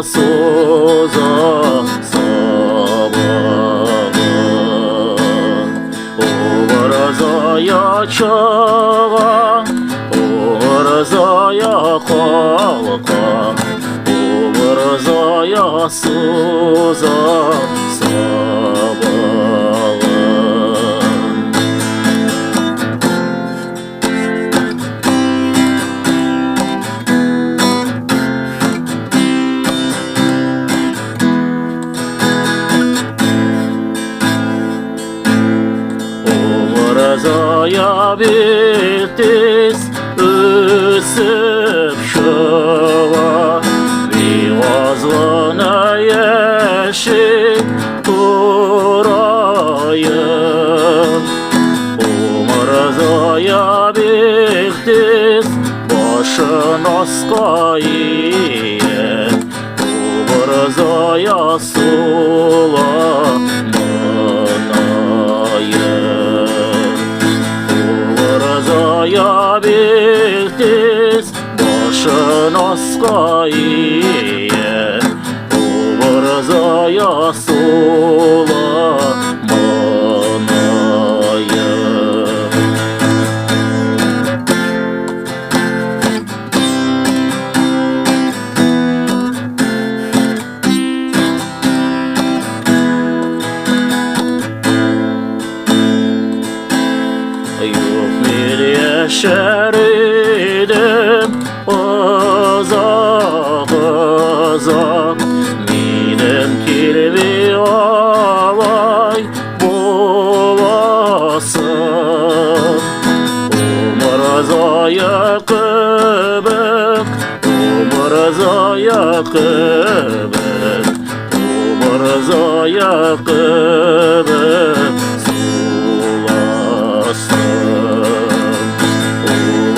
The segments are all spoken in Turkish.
suzan sabahın. Oğrazaya çıkan, oğrazaya kalkan, oğrazaya suzan sabahın. Oğrazaya bildiz üsüp şıva, Biyazlana yeşil durayım. Oğrazaya bildiz başın askayı, Oğrazaya sulamanayım. Oğrazaya bildiz başın askayı, Oğrazaya sulamanayım. Yok bir yeşeridim uzak uzak, midem kirli olay bulasın. Oğrazaya kıbık, Oğrazaya kıbık, Oğrazaya kıbık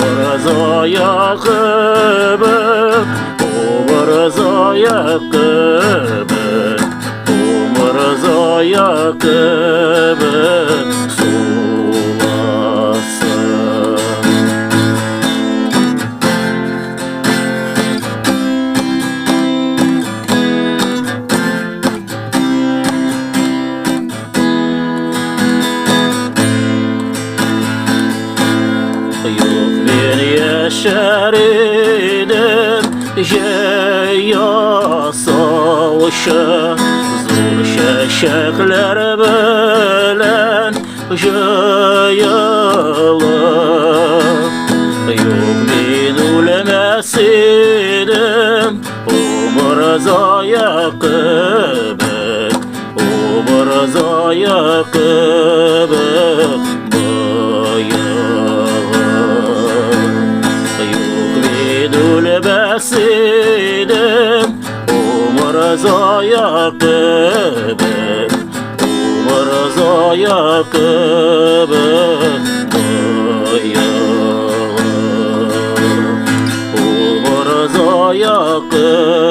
Oğrazaya kıbık, Oğrazaya kıbık, Oğrazaya kıbık sulasın. Yok bir yeşeridim yasavşı, zor şeşekler bilen yayılır. Yok ben ölmesidim Oğrazaya kıbık, Oğrazaya kıbık Dülbesidim Oğrazaya kıbık, Oğrazaya kıbık Oğrazaya kıbık.